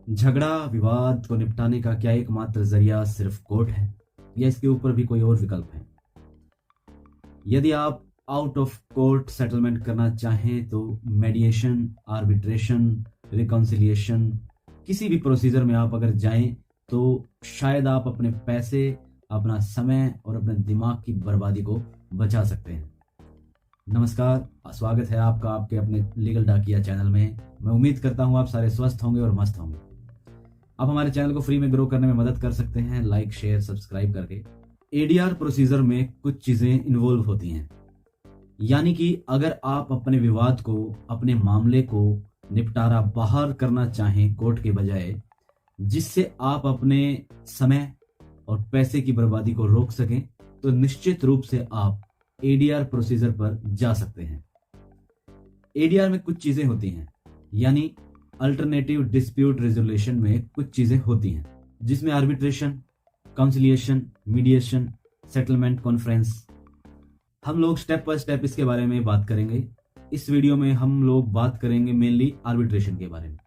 झगड़ा विवाद को निपटाने का क्या एकमात्र जरिया सिर्फ कोर्ट है या इसके ऊपर भी कोई और विकल्प है? यदि आप आउट ऑफ कोर्ट सेटलमेंट करना चाहें तो मेडिएशन, आर्बिट्रेशन, रिकॉन्सिलिएशन, किसी भी प्रोसीजर में आप अगर जाएं तो शायद आप अपने पैसे, अपना समय और अपने दिमाग की बर्बादी को बचा सकते हैं। नमस्कार, स्वागत है आपका आपके अपने लीगल डाकिया चैनल में। मैं उम्मीद करता हूं आप सारे स्वस्थ होंगे और मस्त होंगे। आप हमारे चैनल को फ्री में ग्रो करने में मदद कर सकते हैं लाइक, शेयर, सब्सक्राइब करके। एडीआर प्रोसीजर में कुछ चीजें इन्वॉल्व होती हैं, यानी कि अगर आप अपने विवाद को, अपने मामले को निपटारा बाहर करना चाहें कोर्ट के बजाय, जिससे आप अपने समय और पैसे की बर्बादी को रोक सकें, तो निश्चित रूप से आप एडीआर प्रोसीजर पर जा सकते हैं। एडीआर में कुछ चीजें होती हैं, यानी अल्टरनेटिव डिस्प्यूट रेजोल्यूशन में कुछ चीजें होती हैं, जिसमें आर्बिट्रेशन, काउंसिलिएशन, मीडिएशन, सेटलमेंट, कॉन्फ्रेंस। हम लोग स्टेप बाय स्टेप इसके बारे में बात करेंगे। इस वीडियो में हम लोग बात करेंगे मेनली आर्बिट्रेशन के बारे में,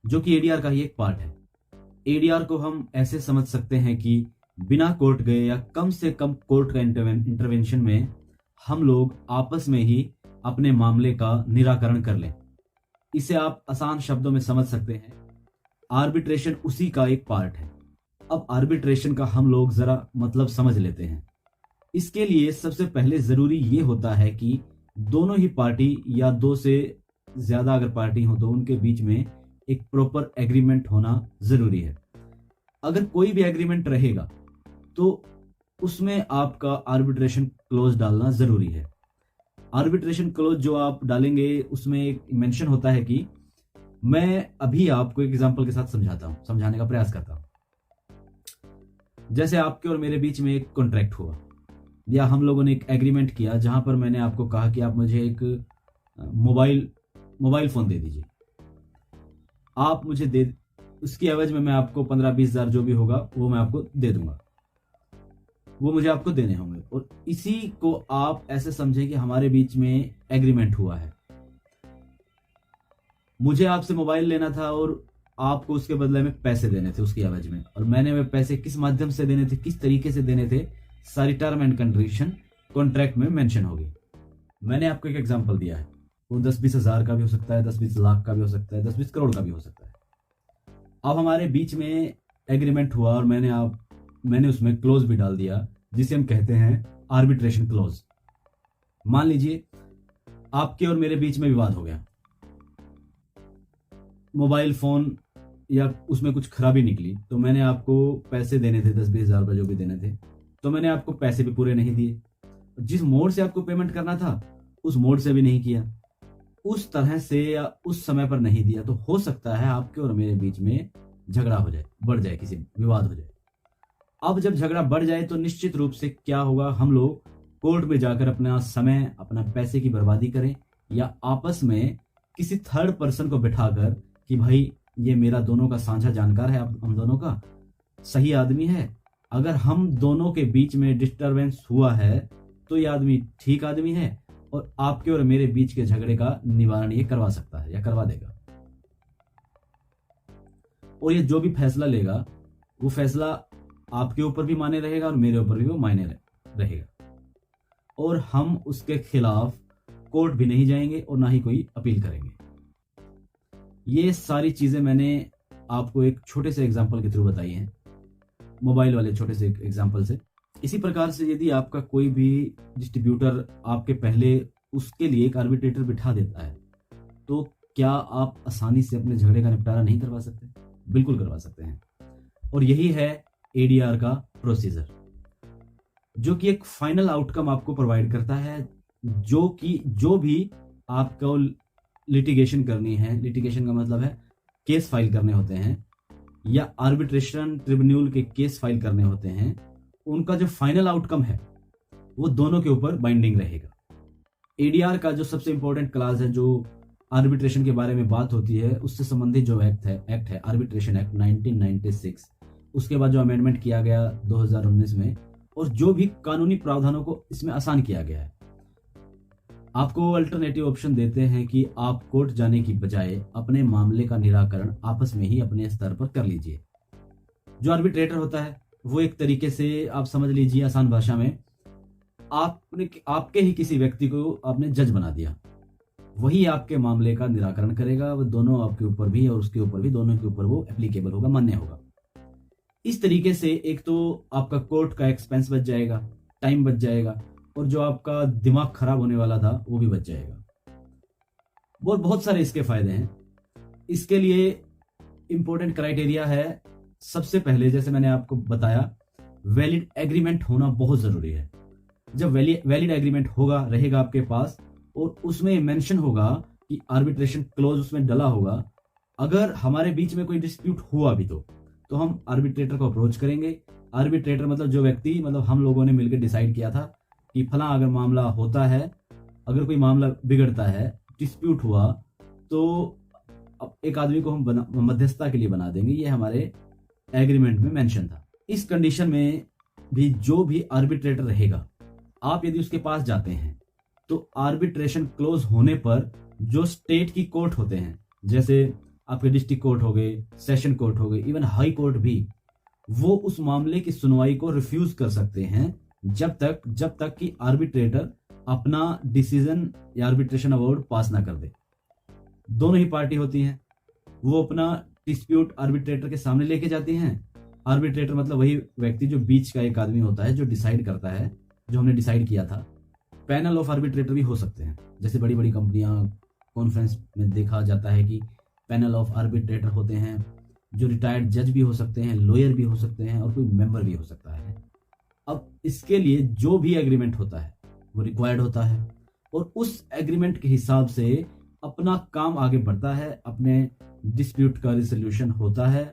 जो कि एडीआर का ही एक पार्ट है। एडीआर को हम ऐसे समझ सकते हैं कि बिना कोर्ट गए या कम से कम कोर्ट का इंटरवेंशन में हम लोग आपस में ही अपने मामले का निराकरण कर लें। इसे आप आसान शब्दों में समझ सकते हैं, आर्बिट्रेशन उसी का एक पार्ट है। अब आर्बिट्रेशन का हम लोग जरा मतलब समझ लेते हैं। इसके लिए सबसे पहले जरूरी ये होता है कि दोनों ही पार्टी या दो से ज्यादा अगर पार्टी हो तो उनके बीच में एक प्रॉपर एग्रीमेंट होना जरूरी है। अगर कोई भी एग्रीमेंट रहेगा तो उसमें आपका आर्बिट्रेशन क्लोज डालना जरूरी है। आर्बिट्रेशन क्लोज जो आप डालेंगे उसमें एक मेंशन होता है कि मैं अभी आपको एक एग्जांपल के साथ समझाने का प्रयास करता हूं। जैसे आपके और मेरे बीच में एक कॉन्ट्रैक्ट हुआ या हम लोगों ने एक एग्रीमेंट किया, जहां पर मैंने आपको कहा कि आप मुझे एक मोबाइल फोन दे दीजिए। आप मुझे दे, उसकी एवज में मैं आपको 15-20 हजार जो भी होगा वो मैं आपको दे दूंगा, वो मुझे आपको देने होंगे। और इसी को आप ऐसे समझें कि हमारे बीच में एग्रीमेंट हुआ है। मुझे आपसे मोबाइल लेना था और आपको उसके बदले में पैसे देने थे उसकी एवज में, और मैंने वे पैसे किस माध्यम से देने थे, किस तरीके से देने थे, सारी टर्म एंड कंडीशन कॉन्ट्रैक्ट में मेंशन होगी। मैंने आपको एक एग्जांपल दिया है, वो 10-20 हजार का भी हो सकता है, 10-20 लाख का भी हो सकता है, 10-20 करोड़ का भी हो सकता है। अब हमारे बीच में एग्रीमेंट हुआ और मैंने उसमें क्लोज भी डाल दिया, जिसे हम कहते हैं आर्बिट्रेशन क्लोज। मान लीजिए आपके और मेरे बीच में विवाद हो गया, मोबाइल फोन या उसमें कुछ खराबी निकली, तो मैंने आपको पैसे देने थे 10-20 हजार रुपये जो भी देने थे, तो मैंने आपको पैसे भी पूरे नहीं दिए। जिस मोड से आपको पेमेंट करना था उस मोड से भी नहीं किया, उस तरह से या उस समय पर नहीं दिया, तो हो सकता है आपके और मेरे बीच में झगड़ा हो जाए, बढ़ जाए, किसी विवाद हो जाए। अब जब झगड़ा बढ़ जाए तो निश्चित रूप से क्या होगा, हम लोग कोर्ट में जाकर अपना समय, अपना पैसे की बर्बादी करें, या आपस में किसी थर्ड पर्सन को बिठाकर कि भाई ये मेरा दोनों का साझा जानकार है, हम दोनों का सही आदमी है, अगर हम दोनों के बीच में डिस्टरबेंस हुआ है तो ये आदमी ठीक आदमी है और आपके और मेरे बीच के झगड़े का निवारण ये करवा सकता है या करवा देगा। और ये जो भी फैसला लेगा वो फैसला आपके ऊपर भी माने रहेगा और मेरे ऊपर भी वो मायने रहेगा, और हम उसके खिलाफ कोर्ट भी नहीं जाएंगे और ना ही कोई अपील करेंगे। ये सारी चीजें मैंने आपको एक छोटे से एग्जांपल के थ्रू बताई हैं, मोबाइल वाले छोटे से एग्जांपल से। इसी प्रकार से यदि आपका कोई भी डिस्ट्रीब्यूटर आपके पहले उसके लिए एक आर्बिट्रेटर बिठा देता है, तो क्या आप आसानी से अपने झगड़े का निपटारा नहीं करवा सकते? बिल्कुल करवा सकते हैं। और यही है एडीआर का प्रोसीजर, जो कि एक फाइनल आउटकम आपको प्रोवाइड करता है, जो भी आपको लिटिगेशन करनी है, लिटिगेशन का मतलब है केस फाइल करने होते हैं या आर्बिट्रेशन ट्रिब्यूनल के केस फाइल करने होते हैं, उनका जो फाइनल आउटकम है वो दोनों के ऊपर बाइंडिंग रहेगा। एडीआर का जो सबसे इंपॉर्टेंट क्लास है, जो आर्बिट्रेशन के बारे में बात होती है, उससे संबंधित जो एक्ट है आर्बिट्रेशन एक्ट 1996, उसके बाद जो अमेंडमेंट किया गया 2019 में, और जो भी कानूनी प्रावधानों को इसमें आसान किया गया है, आपको अल्टरनेटिव ऑप्शन देते हैं कि आप कोर्ट जाने की बजाय अपने मामले का निराकरण आपस में ही अपने स्तर पर कर लीजिए। जो आर्बिट्रेटर होता है वो एक तरीके से आप समझ लीजिए आसान भाषा में आपके ही किसी व्यक्ति को आपने जज बना दिया, वही आपके मामले का निराकरण करेगा। वो दोनों आपके ऊपर भी और उसके ऊपर भी, दोनों के ऊपर वो एप्लीकेबल होगा, मान्य होगा। इस तरीके से एक तो आपका कोर्ट का एक्सपेंस बच जाएगा, टाइम बच जाएगा, और जो आपका दिमाग खराब होने वाला था वो भी बच जाएगा। बहुत सारे इसके फायदे हैं। इसके लिए इंपॉर्टेंट क्राइटेरिया है, सबसे पहले जैसे मैंने आपको बताया, वैलिड एग्रीमेंट होना बहुत जरूरी है। जब वैलिड एग्रीमेंट होगा, रहेगा आपके पास, और उसमें मेंशन होगा कि आर्बिट्रेशन क्लोज उसमें डला होगा, अगर हमारे बीच में कोई डिस्प्यूट हुआ भी तो हम आर्बिट्रेटर को अप्रोच करेंगे। आर्बिट्रेटर मतलब जो व्यक्ति, मतलब हम लोगों ने मिलकर डिसाइड किया था कि फला अगर मामला होता है, अगर कोई मामला बिगड़ता है, डिस्प्यूट हुआ, तो एक आदमी को हम मध्यस्थता के लिए बना देंगे। ये हमारे एग्रीमेंट में मेंशन था। इस कंडीशन में भी जो भी आर्बिट्रेटर रहेगा, आप यदि उसके पास जाते हैं तो आर्बिट्रेशन क्लोज होने पर जो स्टेट की कोर्ट होते हैं, जैसे आपके डिस्ट्रिक्ट कोर्ट हो गए, सेशन कोर्ट हो गए, इवन हाई कोर्ट भी, वो उस मामले की सुनवाई को रिफ्यूज कर सकते हैं जब तक कि आर्बिट्रेटर अपना डिसीजन या आर्बिट्रेशन अवार्ड पास ना कर दे। दोनों ही पार्टी होती हैं, वो अपना डिस्प्यूट आर्बिट्रेटर के सामने लेके जाती हैं। आर्बिट्रेटर मतलब वही व्यक्ति जो बीच का एक आदमी होता है, जो डिसाइड करता है, जो हमने डिसाइड किया था। पैनल ऑफ आर्बिट्रेटर भी हो सकते हैं, जैसे बड़ी बड़ी कंपनियां, कॉन्फ्रेंस में देखा जाता है कि पैनल ऑफ आर्बिट्रेटर होते हैं, जो रिटायर्ड जज भी हो सकते हैं, लॉयर भी हो सकते हैं, और कोई मेंबर भी हो सकता है। अब इसके लिए जो भी एग्रीमेंट होता है वो रिक्वायर्ड होता है, और उस एग्रीमेंट के हिसाब से अपना काम आगे बढ़ता है, अपने डिस्प्यूट का रिजोल्यूशन होता है।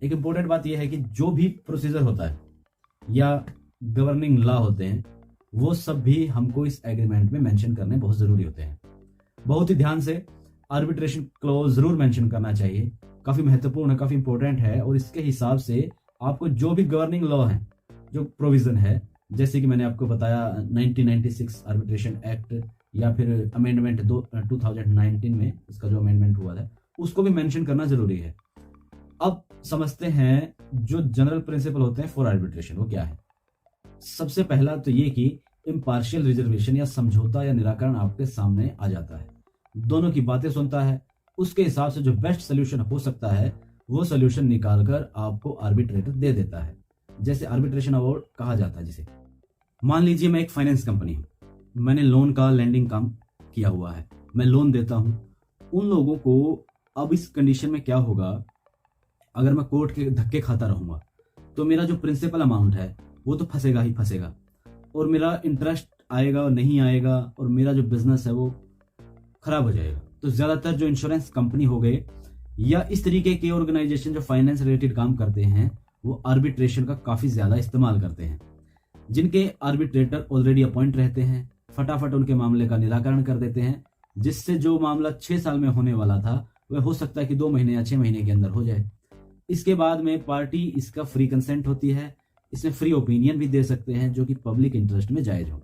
एक इंपॉर्टेंट बात यह है कि जो भी प्रोसीजर होता है या गवर्निंग लॉ होते हैं, वो सब भी हमको इस एग्रीमेंट में मेंशन करने बहुत जरूरी होते हैं। बहुत ही ध्यान से आर्बिट्रेशन क्लॉज जरूर मेंशन करना चाहिए, काफी महत्वपूर्ण है, काफी इंपॉर्टेंट है। और इसके हिसाब से आपको जो भी गवर्निंग लॉ है, जो प्रोविजन है, जैसे कि मैंने आपको बताया 1996 आर्बिट्रेशन एक्ट, या फिर अमेंडमेंट 2019 में इसका जो अमेंडमेंट हुआ था, उसको भी मेंशन करना जरूरी है। अब समझते हैं जो जनरल प्रिंसिपल होते हैं फॉर आर्बिट्रेशन, वो क्या है। सबसे पहला तो ये कि इम्पार्शियल रिजर्वेशन या समझौता या निराकरण आपके सामने आ जाता है, दोनों की बातें सुनता है, उसके हिसाब से जो बेस्ट सोल्यूशन हो सकता है वो सोल्यूशन निकालकर आपको आर्बिट्रेटर दे देता है, जैसे आर्बिट्रेशन अवार्ड कहा जाता है। जिसे मान लीजिए मैं एक फाइनेंस कंपनी हूं, मैंने लोन का लैंडिंग काम किया हुआ है, मैं लोन देता हूं उन लोगों को। अब इस कंडीशन में क्या होगा, अगर मैं कोर्ट के धक्के खाता रहूंगा तो मेरा जो प्रिंसिपल अमाउंट है वो तो फंसेगा ही फंसेगा, और मेरा इंटरेस्ट आएगा और नहीं आएगा, और मेरा जो बिजनेस है वो खराब हो जाएगा। तो ज्यादातर जो इंश्योरेंस कंपनी हो गए या इस तरीके के ऑर्गेनाइजेशन जो फाइनेंस रिलेटेड काम करते हैं, वो आर्बिट्रेशन का काफी ज्यादा इस्तेमाल करते हैं। जिनके आर्बिट्रेटर ऑलरेडी अपॉइंट रहते हैं, फटाफट उनके मामले का निराकरण कर देते हैं, जिससे जो मामला 6 साल में होने वाला था वह हो सकता है कि 2 महीने या 6 महीने के अंदर हो जाए। इसके बाद में पार्टी इसका फ्री कंसेंट होती है, इसमें फ्री ओपिनियन भी दे सकते हैं, जो कि पब्लिक इंटरेस्ट में जायज हो।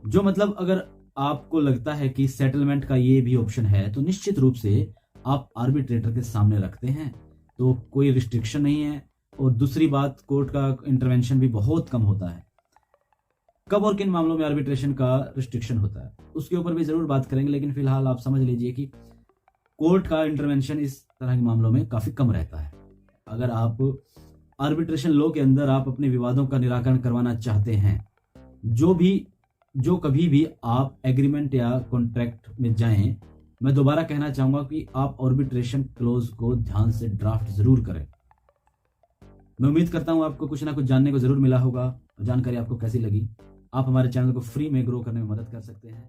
जो मतलब अगर आपको लगता है कि सेटलमेंट का ये भी ऑप्शन है, तो निश्चित रूप से आप आर्बिट्रेटर के सामने रखते हैं, तो कोई रिस्ट्रिक्शन नहीं है। और दूसरी बात, कोर्ट का इंटरवेंशन भी बहुत कम होता है। कब और किन मामलों में आर्बिट्रेशन का रिस्ट्रिक्शन होता है उसके ऊपर भी जरूर बात करेंगे, लेकिन फिलहाल आप समझ लीजिए कि कोर्ट का इंटरवेंशन इस तरह के मामलों में काफी कम रहता है। अगर आप आर्बिट्रेशन लॉ के अंदर आप अपने विवादों का निराकरण करवाना चाहते हैं, जो कभी भी आप एग्रीमेंट या कॉन्ट्रैक्ट में जाएं, मैं दोबारा कहना चाहूंगा कि आप आर्बिट्रेशन क्लोज को ध्यान से ड्राफ्ट जरूर करें। मैं उम्मीद करता हूं आपको कुछ ना कुछ जानने को जरूर मिला होगा। जानकारी आपको कैसी लगी, आप हमारे चैनल को फ्री में ग्रो करने में मदद कर सकते हैं।